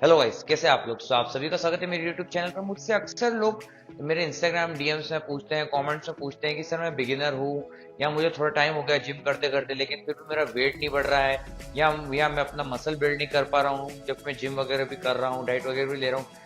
Hello guys, कैसे आप लोग। आप सभी का स्वागत है मेरे यूट्यूब चैनल पर। मुझसे अक्सर लोग मेरे इंस्टाग्राम डीएम्स में पूछते हैं, कमेंट्स में पूछते हैं कि सर मैं बिगिनर हूँ या मुझे थोड़ा टाइम हो गया जिम करते करते, लेकिन फिर भी मेरा वेट नहीं बढ़ रहा है या मैं अपना मसल बिल्ड नहीं कर पा रहा हूँ जब मैं जिम वगैरह भी कर रहा हूँ, डाइट वगैरह भी ले रहा हूँ।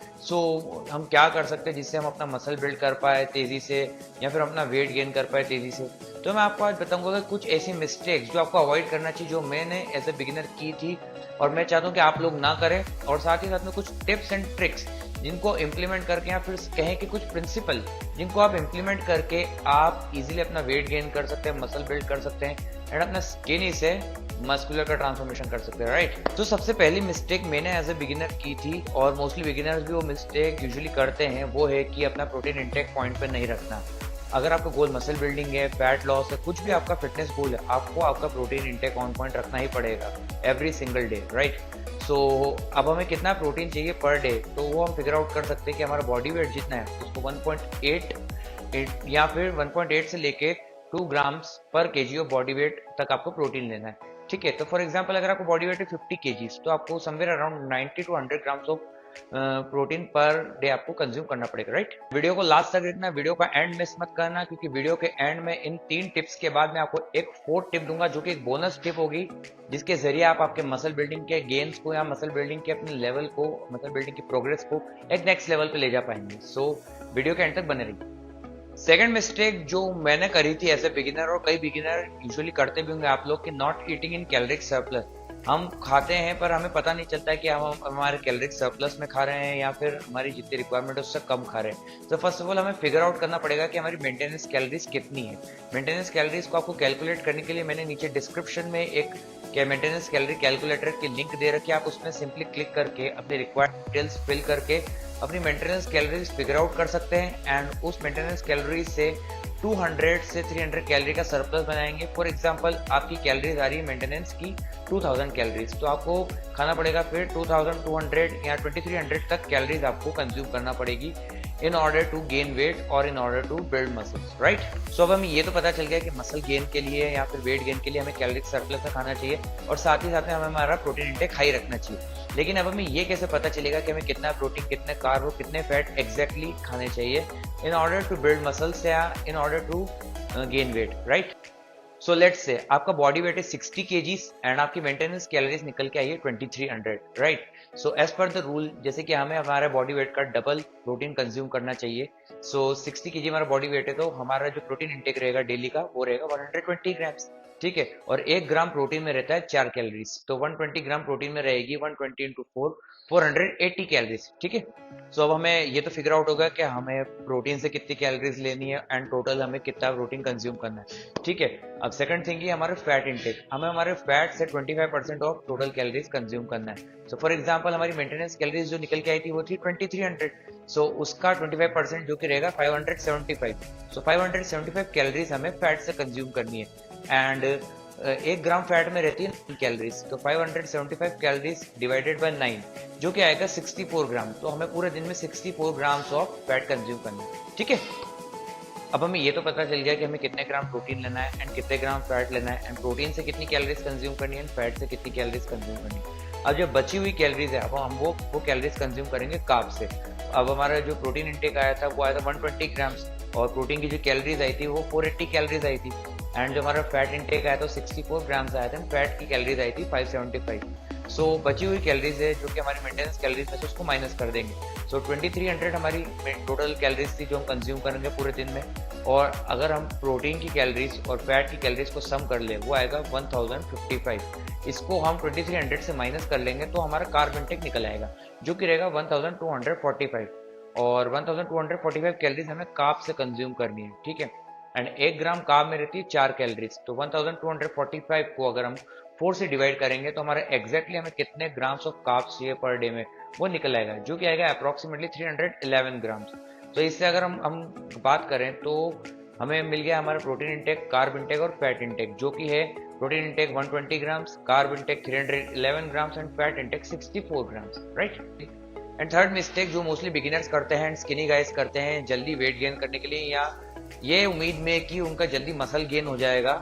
हम क्या कर सकते हैं जिससे हम अपना मसल बिल्ड कर पाए तेजी से या फिर अपना वेट गेन कर पाए तेजी से। तो मैं आपको आज बताऊंगा कि कुछ ऐसी मिस्टेक्स जो आपको अवॉइड करना चाहिए, जो मैंने एज ए बिगिनर की थी और मैं चाहता हूँ कि आप लोग ना करें, और साथ ही साथ में कुछ टिप्स एंड ट्रिक्स जिनको इम्प्लीमेंट करके या फिर कहें कि कुछ प्रिंसिपल जिनको आप इम्प्लीमेंट करके आप इजीली अपना वेट गेन कर सकते हैं, मसल बिल्ड कर सकते हैं एंड अपना स्किन से मस्कुलर का ट्रांसफॉर्मेशन कर सकते हैं, राइट। तो सबसे पहली मिस्टेक मैंने एज ए बिगिनर की थी और मोस्टली बिगिनर्स भी वो मिस्टेक यूजुअली करते हैं, वो है कि अपना प्रोटीन इंटेक पॉइंट पे नहीं रखना। अगर आपका गोल मसल बिल्डिंग है, फैट लॉस है, कुछ भी आपका फिटनेस गोल है, आपको आपका प्रोटीन इंटेक ऑन पॉइंट रखना ही पड़ेगा every single day, right. So अब हमें कितना प्रोटीन चाहिए पर डे, तो वो हम फिगर आउट कर सकते हैं कि हमारा बॉडी वेट जितना है उसको 1.8 या फिर 1.8 से लेके 2 ग्राम्स पर केजी ऑफ बॉडी वेट तक आपको प्रोटीन लेना है, ठीक है। तो फॉर एग्जांपल अगर आपको बॉडी वेट है 50 केजीज, तो आपको somewhere around 90 to 100 grams of protein per day आपको कंज्यूम करना पड़ेगा, राइट। वीडियो को लास्ट तक देखना, वीडियो का एंड मिस मत करना, क्योंकि वीडियो के एंड में इन 3 टिप्स के बाद मैं आपको एक 4th टिप दूंगा जो कि एक बोनस टिप होगी, जिसके जरिए आप आपके मसल बिल्डिंग के गेन्स को या मसल बिल्डिंग के अपने लेवल को, मसल बिल्डिंग की प्रोग्रेस को एक नेक्स्ट लेवल पे ले जा पाएंगे। सो वीडियो के एंड तक बने रहिए। सेकंड मिस्टेक जो मैंने करी थी एज ए बिगिनर, और कई बिगिनर यूजुअली करते भी होंगे आप लोग, कि not eating in caloric surplus. हम खाते हैं पर हमें पता नहीं चलता है कि हम हमारे कैलोरिक सरप्लस में खा रहे हैं या फिर हमारी जितनी रिक्वायरमेंट है उससे कम खा रहे हैं। तो फर्स्ट ऑफ ऑल हमें फिगर आउट करना पड़ेगा कि हमारी मेंटेनेंस कैलोरीज कितनी है। मेंटेनेंस कैलोरीज को आपको कैलकुलेट करने के लिए मैंने नीचे डिस्क्रिप्शन में एक मेंटेनेंस कैलोरी कैलकुलेटर की लिंक दे रखी है। आप उसमें सिंपली क्लिक करके अपने रिक्वायर्ड डिटेल्स फिल करके अपनी मेंटेनेंस कैलोरीज फिगर आउट कर सकते हैं एंड उस मेंटेनेंस कैलोरीज से 200 से 300 कैलोरी का सरप्लस बनाएंगे। फॉर एग्जांपल आपकी कैलोरीज आ रही है मेंटेनेंस की 2000 कैलोरीज, तो आपको खाना पड़ेगा फिर 2200 या 2300 तक कैलोरीज आपको कंज्यूम करना पड़ेगी in order to gain weight और in order to build muscles, right. So अब हमें ये तो पता चल गया कि मसल गेन के लिए या फिर वेट गेन के लिए हमें कैलोरिक सरप्लस खाना चाहिए और साथ ही साथ में हमें हमारा प्रोटीन इंटेक हाई रखना चाहिए। लेकिन अब हमें ये कैसे पता चलेगा कि हमें कितना प्रोटीन, कितने कार्ब और कितने फैट एग्जैक्टली खाने चाहिए in order to build muscles या in order to gain weight, right. So let's say आपका बॉडी वेट है 60 केजीज एंड आपकी मेंटेनेंस कैलोरीज निकल के आई है 2300, right. So as per the rule, जैसे कि हमें हमारे बॉडी वेट का डबल प्रोटीन कंज्यूम करना चाहिए। सो 60 केजी हमारा बॉडी वेट है, तो हमारा जो प्रोटीन इंटेक रहेगा डेली का वो रहेगा 120 ग्राम्स, ठीक है। और 1 ग्राम प्रोटीन में रहता है 4 कैलोरीज, तो 120 ग्राम प्रोटीन में रहेगी 120 इंटू 4 480 कैलोरीज, ठीक है। सो अब हमें ये तो फिगर आउट होगा कि हमें प्रोटीन से कितनी कैलोरीज लेनी है एंड टोटल हमें कितना प्रोटीन कंज्यूम करना है, ठीक है। अब सेकंड थिंग है हमारे फैट इंटेक, हमें हमारे फैट से 25% ऑफ टोटल कैलोरीज कंज्यूम करना है। सो फॉर एग्जांपल हमारी मेंटेनेंस कैलोरीज जो निकल के आई थी वो थी 2300, सो उसका 25% जो कि रहेगा 575। सो 575 कैलोरीज हमें फैट से कंज्यूम करनी है एंड 1 ग्राम फैट में रहती है कैलोरीज, तो 575 कैलोरीज डिवाइडेड बाय 9 जो कि आएगा 64 ग्राम। तो हमें पूरे दिन में 64 ग्राम्स ऑफ फैट कंज्यूम करना है, ठीक है। अब हमें ये तो पता चल गया कि हमें कितने ग्राम प्रोटीन लेना है एंड कितने ग्राम फैट लेना है एंड प्रोटीन से कितनी कैलोरीज कंज्यूम करनी है एंड फैट से कितनी कैलोरीज कंज्यूम करनी है। अब जो बची हुई कैलोरीज है, अब हम वो कैलोरीज कंज्यूम करेंगे कार्ब से। अब हमारा जो प्रोटीन इंटेक आया था वो आया था 120 ग्राम्स और प्रोटीन की जो कैलोरीज आई थी वो 480 कैलोरीज आई थी एंड जो हमारा फैट इंटेक आया था 64 ग्राम्स आया था, फैट की कैलोरीज आई थी 575। सो बची हुई कैलोरीज है जो कि हमारी मेंटेनेंस कैलोरीज में से उसको माइनस कर देंगे। सो 2300 हमारी टोटल कैलोरीज थी जो हम कंज्यूम करेंगे पूरे दिन में, और अगर हम प्रोटीन की कैलोरीज और फैट की कैलोरीज को सम कर ले वो आएगा 1055। इसको हम 2300 से माइनस कर लेंगे तो हमारा कार्ब इंटेक निकल आएगा जो कि रहेगा 1245, और 1245 कैलोरीज हमें कार्ब से कंज्यूम करनी है, ठीक है। एंड 1 ग्राम कार्ब में रहती है 4 कैलोरीज, तो 1245 को अगर हम 4 से डिवाइड करेंगे तो हमारा एग्जैक्टली हमें कितने ग्राम्स ऑफ कार्ब्स चाहिए पर डे में वो निकल आएगा जो कि आएगा अप्रोक्सीमेटली 311 ग्राम्स। तो इससे अगर हम बात करें तो हमें मिल गया हमारा प्रोटीन इंटेक, कार्ब इंटेक और फैट इंटेक, जो कि है protein intake 120 grams, carb intake 311 grams and fat intake 64 grams, right. And third mistake जो मोस्टली बिगिनर्स करते हैं एंड स्किनी गाइस करते हैं जल्दी वेट गेन करने के लिए, या ये उम्मीद में कि उनका जल्दी मसल गेन हो जाएगा,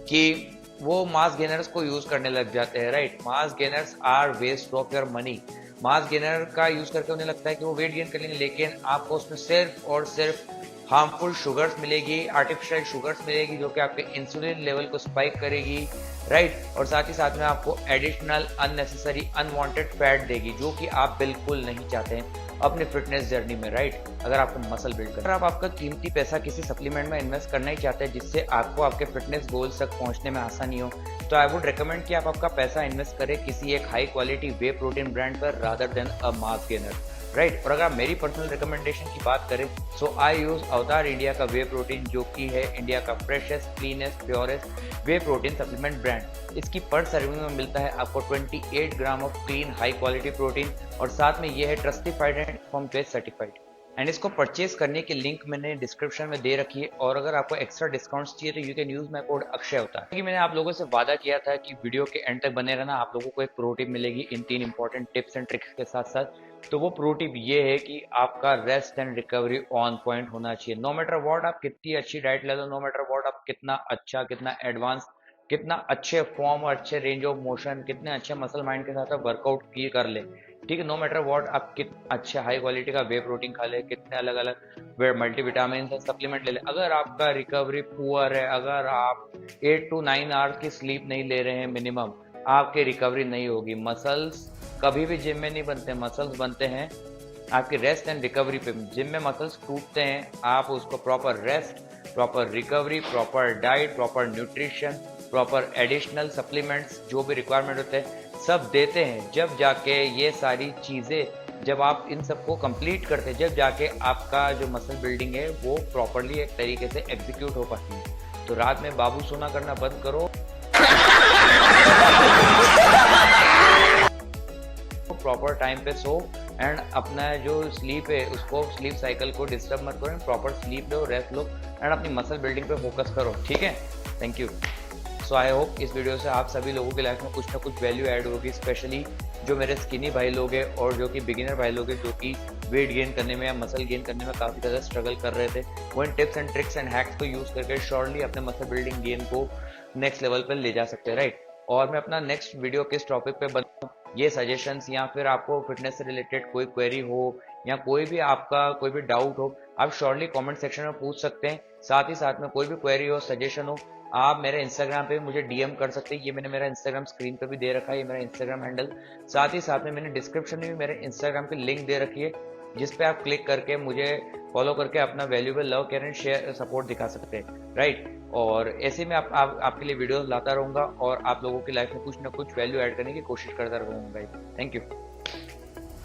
कि वो मास गेनर्स को यूज करने लग जाते हैं, right. Mass gainers are waste of your money. Mass gainer का यूज करके उन्हें लगता है कि वो वेट गेन कर लेंगे, लेकिन आपको उसमें सिर्फ और सिर्फ हार्मफुल शुगर्स मिलेगी, आर्टिफिशियल शुगर्स मिलेगी, जो कि आपके इंसुलिन लेवल को स्पाइक करेगी, राइट। और साथ ही साथ में आपको एडिशनल अननेसेसरी अनवांटेड फैट देगी, जो कि आप बिल्कुल नहीं चाहते हैं अपने फिटनेस जर्नी में, राइट। अगर आपको मसल बिल्ड करना, अगर आप आपका कीमती पैसा किसी सप्लीमेंट में इन्वेस्ट करना ही चाहते हैं जिससे आपको आपके फिटनेस गोल्स तक पहुंचने में आसानी हो, तो आई वुड रिकमेंड कि आप आपका पैसा इन्वेस्ट करें किसी एक हाई क्वालिटी वे प्रोटीन ब्रांड पर रादर देन अ मास गेनर, राइट। और अगर आप मेरी पर्सनल रिकमेंडेशन की बात करें, सो आई यूज अवतार इंडिया का वे प्रोटीन, जो कि है इंडिया का freshest, cleanest, purest whey protein supplement brand. इसकी पर सर्विंग में मिलता है आपको 28 gram of clean high quality protein, और साथ में ये है trustified and form page certified. And इसको परचेज करने की लिंक मैंने डिस्क्रिप्शन में दे रखी है, और अगर आपको एक्स्ट्रा डिस्काउंट्स चाहिए तो you can use my code Akshay होता है। मैंने आप लोगों से वादा किया था कि वीडियो के एंड तक बने रहना, आप लोगों को एक प्रो टिप मिलेगी इन 3 इंपॉर्टेंट टिप्स एंड ट्रिक्स के साथ साथ। तो वो प्रो टिप ये है कि आपका rest and recovery on point होना चाहिए। नो मैटर व्हाट आप कितनी अच्छी डाइट ले लो, नो मैटर व्हाट आप कितना अच्छा, कितना एडवांस, कितना अच्छे फॉर्म और अच्छे रेंज ऑफ मोशन, कितने अच्छे मसल माइंड के साथ आप वर्कआउट किए कर ले, ठीक है। नो मैटर व्हाट आप कितने अच्छे हाई क्वालिटी का वे प्रोटीन खा ले, कितने अलग अलग मल्टीविटामिन सप्लीमेंट ले ले, अगर आपका रिकवरी पुअर है, अगर आप 8 to 9 आवर्स की स्लीप नहीं ले रहे हैं मिनिमम, आपकी रिकवरी नहीं होगी। मसल्स कभी भी जिम में नहीं बनते, मसल्स बनते हैं आपकी रेस्ट एंड रिकवरी पे। जिम में मसल्स टूटते हैं, आप उसको proper rest, proper recovery, proper diet, proper nutrition, proper additional supplements जो भी रिक्वायरमेंट होते हैं सब देते हैं, जब जाके ये सारी चीज़ें, जब आप इन सबको कंप्लीट करते हैं, जब जाके आपका जो मसल बिल्डिंग है वो प्रॉपरली एक तरीके से एग्जीक्यूट हो पाती है। तो रात में बाबू सोना करना बंद करो, प्रॉपर टाइम पे सो, एंड अपना जो स्लीप है उसको, स्लीप साइकिल को डिस्टर्ब मत करो, proper sleep low, rest low, and अपनी मसल बिल्डिंग पे फोकस करो, ठीक है। Thank you. So I hope इस वीडियो से आप सभी लोगों की लाइफ में कुछ ना कुछ वैल्यू ऐड होगी, स्पेशली जो मेरे स्किनी भाई लोग हैं और जो कि बिगिनर भाई लोग हैं, जो कि वेट गेन करने में या मसल गेन करने में काफ़ी ज़्यादा स्ट्रगल कर रहे थे। वो इन tips and tricks and hacks को यूज़ करके श्योरली अपने मसल बिल्डिंग गेन को नेक्स्ट लेवल पर ले जा सकते हैं, राइट। और मैं अपना नेक्स्ट वीडियो किस टॉपिक पे बनाऊँ, ये सजेशंस, या फिर आपको फिटनेस से रिलेटेड कोई क्वेरी हो या कोई भी आपका कोई भी डाउट हो, आप श्योरली कमेंट सेक्शन में पूछ सकते हैं। साथ ही साथ में कोई भी क्वेरी हो, सजेशन हो, आप मेरे इंस्टाग्राम पे मुझे डीएम कर सकते हैं। ये मैंने मेरा इंस्टाग्राम स्क्रीन पे भी दे रखा है, ये मेरा इंस्टाग्राम हैंडल। साथ ही साथ में मैंने डिस्क्रिप्शन में भी मेरे इंस्टाग्राम की लिंक दे रखी है, जिस पे आप क्लिक करके मुझे फॉलो करके अपना valuable love, care and share support दिखा सकते हैं, राइट। और ऐसे में आपके लिए वीडियोस लाता रहूंगा और आप लोगों की लाइफ में कुछ ना कुछ वैल्यू ऐड करने की कोशिश करता रहूंगा। Thank you.